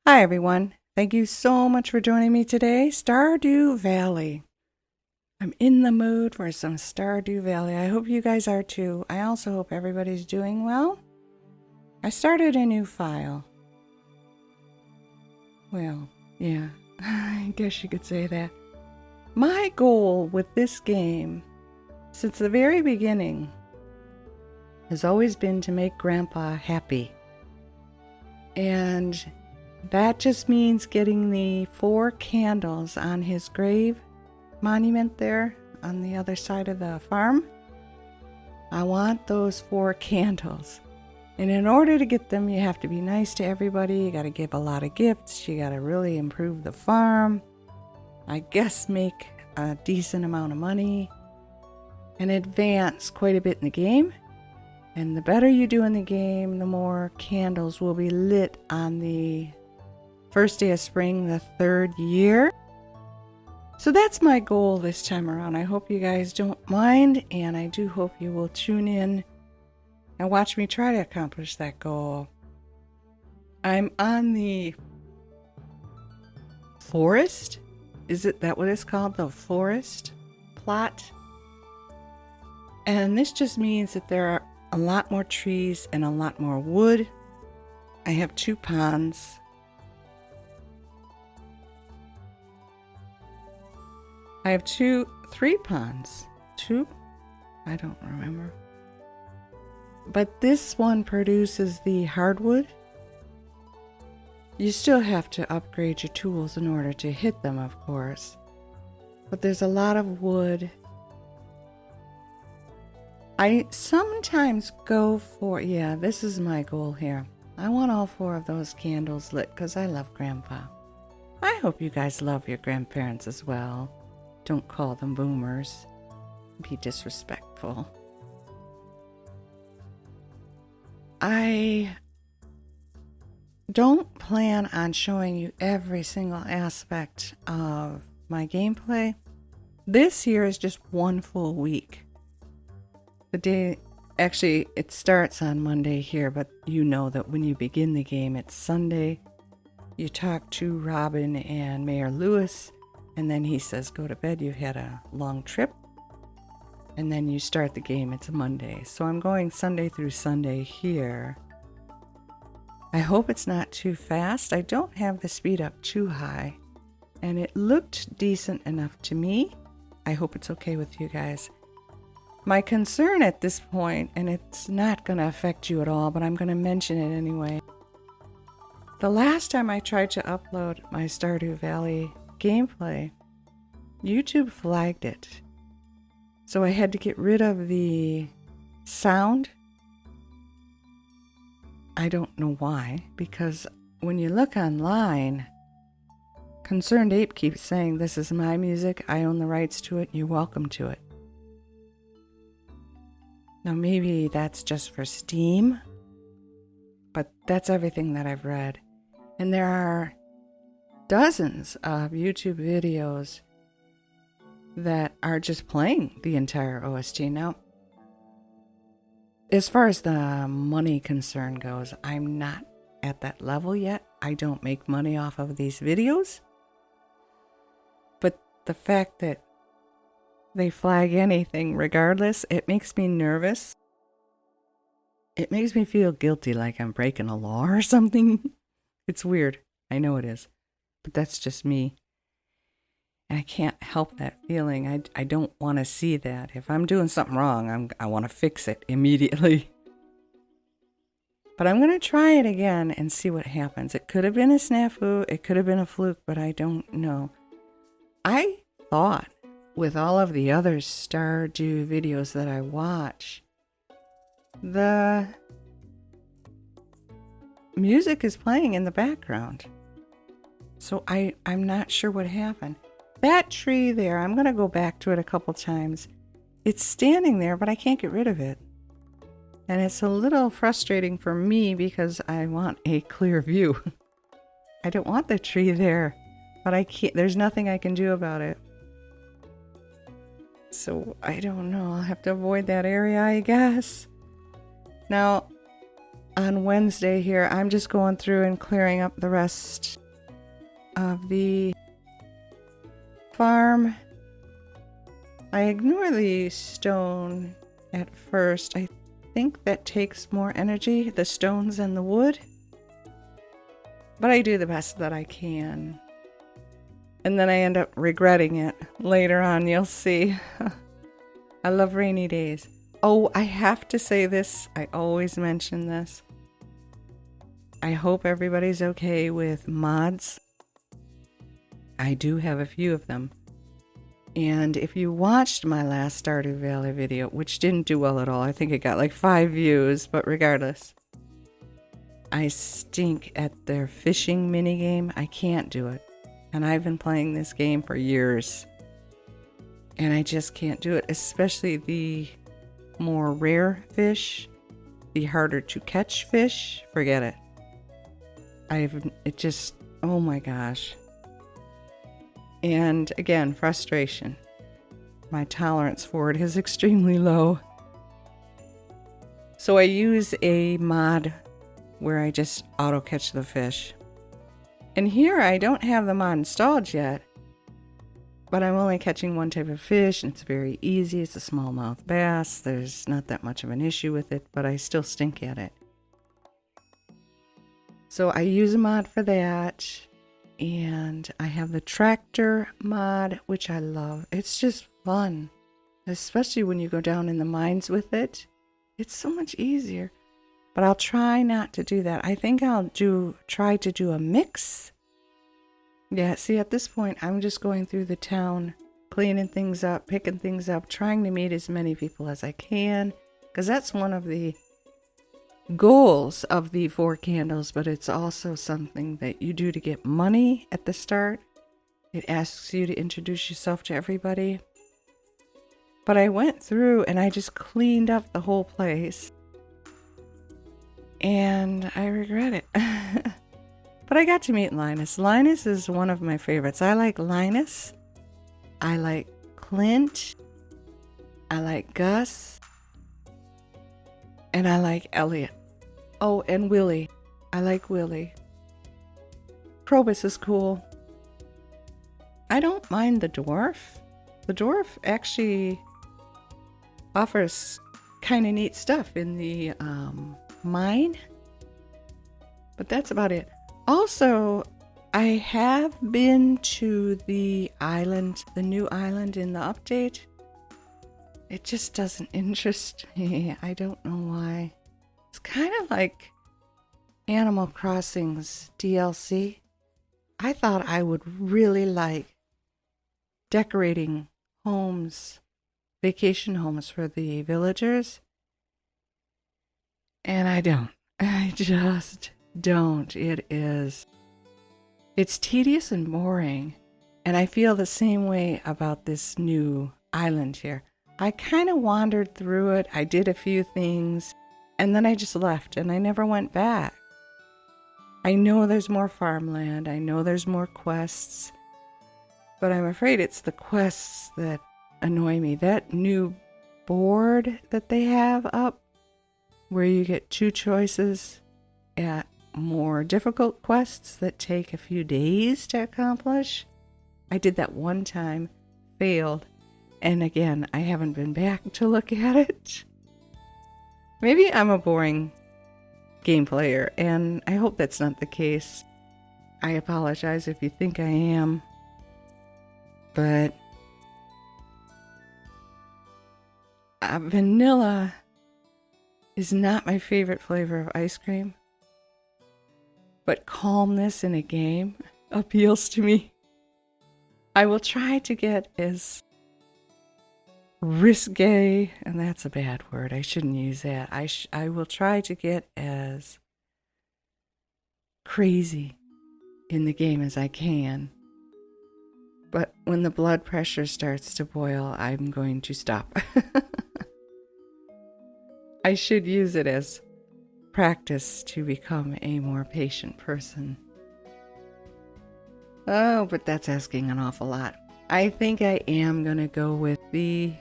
Hi everyone. Thank you so much for joining me today. Stardew Valley. I'm in the mood for some Stardew Valley. I hope you guys are too. I also hope everybody's doing well. I started a new file. Well, yeah, I guess you could say that. My goal with this game, since the very beginning, has always been to make Grandpa happy. And that just means getting the 4 candles on his grave monument there on the other side of the farm. I want those 4 candles. And in order to get them, you have to be nice to everybody. You got to give a lot of gifts. You got to really improve the farm. I guess make a decent amount of money and advance quite a bit in the game. And the better you do in the game, the more candles will be lit on the first day of spring, the 3rd year. So that's my goal this time around. I hope you guys don't mind, and I do hope you will tune in and watch me try to accomplish that goal. I'm on the forest. Is it that what it's called? The forest plot? And this just means that there are a lot more trees and a lot more wood. I have 2 ponds. I have 3 ponds. 2? I don't remember. But this one produces the hardwood. You still have to upgrade your tools in order to hit them, of course. But there's a lot of wood. I sometimes go for, yeah, this is my goal here. I want all 4 of those candles lit because I love Grandpa. I hope you guys love your grandparents as well. Don't call them boomers. Be disrespectful. I don't plan on showing you every single aspect of my gameplay. This here is just 1 full week. The day, actually, it starts on Monday here, but you know that when you begin the game, it's Sunday. You talk to Robin and Mayor Lewis, and then he says, go to bed, you had a long trip. And then you start the game, it's Monday. So I'm going Sunday through Sunday here. I hope it's not too fast. I don't have the speed up too high. And it looked decent enough to me. I hope it's okay with you guys. My concern at this point, and it's not going to affect you at all, but I'm going to mention it anyway. The last time I tried to upload my Stardew Valley gameplay, YouTube flagged it. So I had to get rid of the sound. I don't know why, because when you look online, ConcernedApe keeps saying, this is my music, I own the rights to it, you're welcome to it. Now maybe that's just for Steam, but that's everything that I've read. And there are dozens of YouTube videos that are just playing the entire OST. Now, as far as the money concern goes, I'm not at that level yet. I don't make money off of these videos. But the fact that they flag anything regardless, it makes me nervous. It makes me feel guilty, like I'm breaking a law or something. It's weird. I know it is. But that's just me. And I can't help that feeling. I don't want to see that. If I'm doing something wrong, I want to fix it immediately. But I'm going to try it again and see what happens. It could have been a snafu. It could have been a fluke, but I don't know. I thought with all of the other Stardew videos that I watch, the music is playing in the background. So I'm not sure what happened. That tree there, I'm going to go back to it a couple times. It's standing there, but I can't get rid of it. And it's a little frustrating for me because I want a clear view. I don't want the tree there, but I can't. There's nothing I can do about it. So I don't know. I'll have to avoid that area, I guess. Now, on Wednesday here, I'm just going through and clearing up the rest of the farm. I ignore the stone at first. I think that takes more energy, the stones and the wood. But I do the best that I can. And then I end up regretting it later on, you'll see. I love rainy days. Oh, I have to say this. I always mention this. I hope everybody's okay with mods. I do have a few of them. And if you watched my last Stardew Valley video, which didn't do well at all, I think it got like 5 views, but regardless, I stink at their fishing minigame. I can't do it. And I've been playing this game for years. And I just can't do it, especially the more rare fish, the harder to catch fish. Forget it. Oh my gosh. And again, frustration. My tolerance for it is extremely low. So I use a mod where I just auto catch the fish. And here I don't have the mod installed yet, but I'm only catching one type of fish and it's very easy. It's a smallmouth bass. There's not that much of an issue with it, but I still stink at it. So I use a mod for that. And I have the tractor mod, which I love. It's just fun, especially when you go down in the mines with it. It's so much easier. But I'll try not to do that. I think I'll try to do a mix. Yeah, see, at this point, I'm just going through the town, cleaning things up, picking things up, trying to meet as many people as I can. Because that's one of the goals of the 4 candles, but it's also something that you do to get money at the start. It asks you to introduce yourself to everybody. But I went through and I just cleaned up the whole place. And I regret it. But I got to meet Linus. Linus is one of my favorites. I like Linus. I like Clint. I like Gus. And I like Elliot. Oh, and Willie. I like Willie. Probus is cool. I don't mind the dwarf. The dwarf actually offers kind of neat stuff in the mine. But that's about it. Also, I have been to the island, the new island in the update. It just doesn't interest me. I don't know why. It's kind of like Animal Crossing's DLC. I thought I would really like decorating homes, vacation homes for the villagers. And I don't. I just don't. It's tedious and boring. And I feel the same way about this new island here. I kind of wandered through it. I did a few things. And then I just left and I never went back. I know there's more farmland. I know there's more quests. But I'm afraid it's the quests that annoy me. That new board that they have up, where you get 2 choices at more difficult quests that take a few days to accomplish. I did that one time, failed. And again, I haven't been back to look at it. Maybe I'm a boring game player, and I hope that's not the case. I apologize if you think I am. But vanilla is not my favorite flavor of ice cream. But calmness in a game appeals to me. I will try to get as risque, and that's a bad word. I shouldn't use that. I will try to get as crazy in the game as I can. But when the blood pressure starts to boil, I'm going to stop. I should use it as practice to become a more patient person. Oh, but that's asking an awful lot. I think I am going to go with the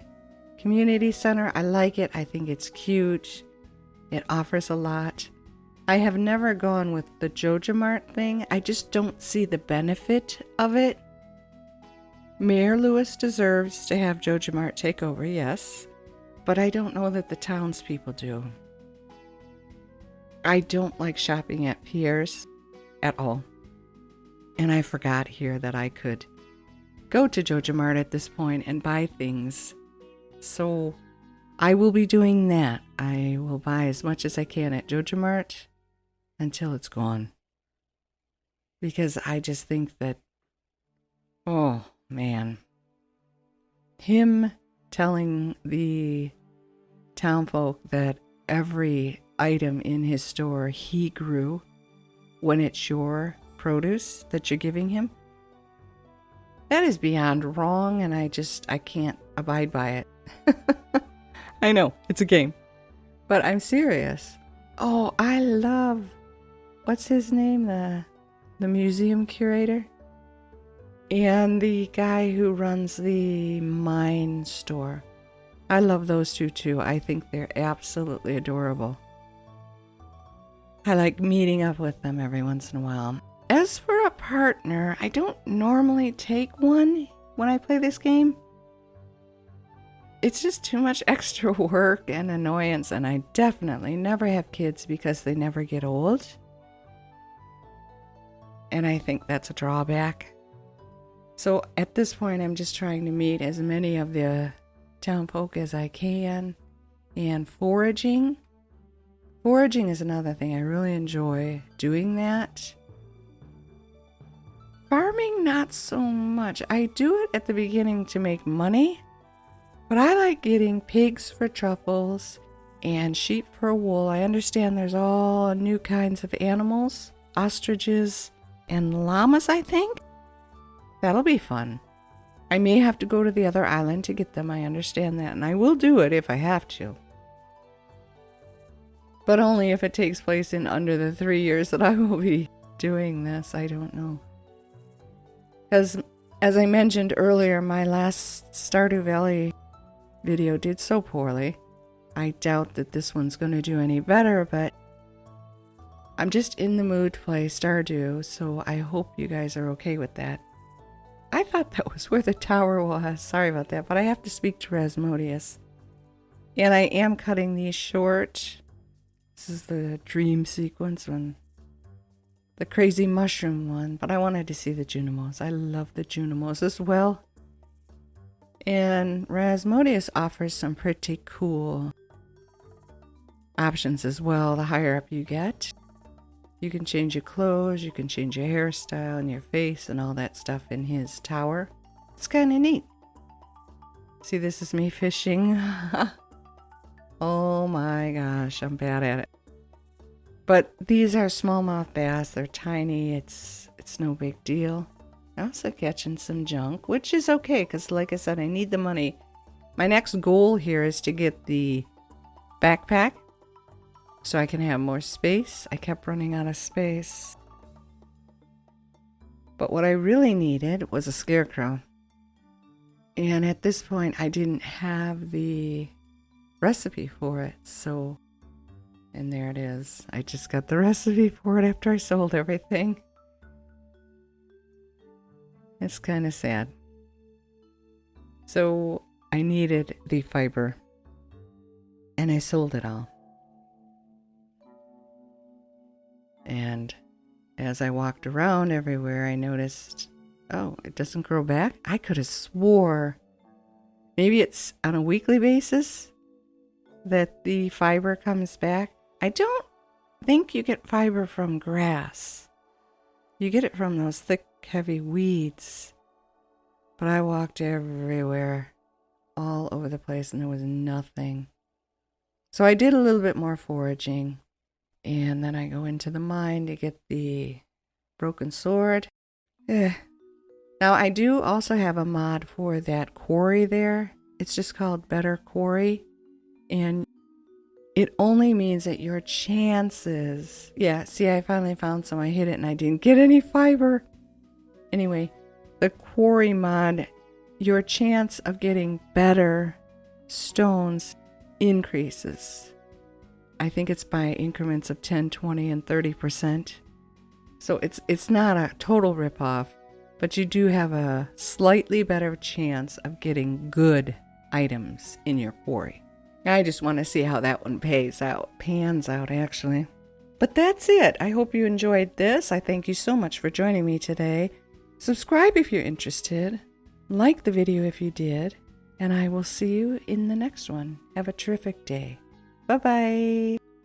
community center. I like it. I think it's cute. It offers a lot. I have never gone with the JojaMart thing. I just don't see the benefit of it. Mayor Lewis deserves to have JojaMart take over, yes. But I don't know that the townspeople do. I don't like shopping at Pierre's at all. And I forgot here that I could go to JojaMart at this point and buy things. So I will be doing that. I will buy as much as I can at JojaMart until it's gone. Because I just think that, oh man, him telling the townfolk that every item in his store he grew when it's your produce that you're giving him, that is beyond wrong, and I can't abide by it. I know, it's a game, but I'm serious. Oh, I love, what's his name, the museum curator? And the guy who runs the mine store. I love those two too. I think they're absolutely adorable. I like meeting up with them every once in a while. As for a partner, I don't normally take one when I play this game. It's just too much extra work and annoyance, and I definitely never have kids because they never get old. And I think that's a drawback. So at this point, I'm just trying to meet as many of the townfolk as I can. And foraging. Foraging is another thing. I really enjoy doing that. Farming, not so much. I do it at the beginning to make money. But I like getting pigs for truffles and sheep for wool. I understand there's all new kinds of animals. Ostriches and llamas, I think. That'll be fun. I may have to go to the other island to get them. I understand that. And I will do it if I have to. But only if it takes place in under the 3 years that I will be doing this. I don't know. Because, as I mentioned earlier, my last Stardew Valley video did so poorly. I doubt that this one's going to do any better, but I'm just in the mood to play Stardew, so I hope you guys are okay with that. I thought that was where the tower was. Sorry about that, but I have to speak to Rasmodius. And I am cutting these short. This is the dream sequence one. The crazy mushroom one, but I wanted to see the Junimos. I love the Junimos as well. And Rasmodius offers some pretty cool options as well. The higher up you get, you can change your clothes, you can change your hairstyle and your face and all that stuff in his tower. It's kind of neat. See, this is me fishing. Oh my gosh, I'm bad at it. But these are smallmouth bass. They're tiny. It's no big deal. I'm also catching some junk, which is okay because, like I said, I need the money. My next goal here is to get the backpack so I can have more space. I kept running out of space. But what I really needed was a scarecrow. And at this point, I didn't have the recipe for it, so... And there it is. I just got the recipe for it after I sold everything. It's kind of sad. So I needed the fiber. And I sold it all. And as I walked around everywhere, I noticed, oh, it doesn't grow back? I could have swore maybe it's on a weekly basis that the fiber comes back. I don't think you get fiber from grass. You get it from those thick, heavy weeds. But I walked everywhere, all over the place, and there was nothing. So I did a little bit more foraging. And then I go into the mine to get the broken sword. Now I do also have a mod for that quarry there. It's just called Better Quarry. And it only means that your chances... Yeah, see, I finally found some. I hit it and I didn't get any fiber. Anyway, the quarry mod, your chance of getting better stones increases. I think it's by increments of 10, 20, and 30%. So it's not a total ripoff, but you do have a slightly better chance of getting good items in your quarry. I just want to see how that one pans out actually. But that's it. I hope you enjoyed this. I thank you so much for joining me today. Subscribe if you're interested. Like the video if you did. And I will see you in the next one. Have a terrific day. Bye-bye.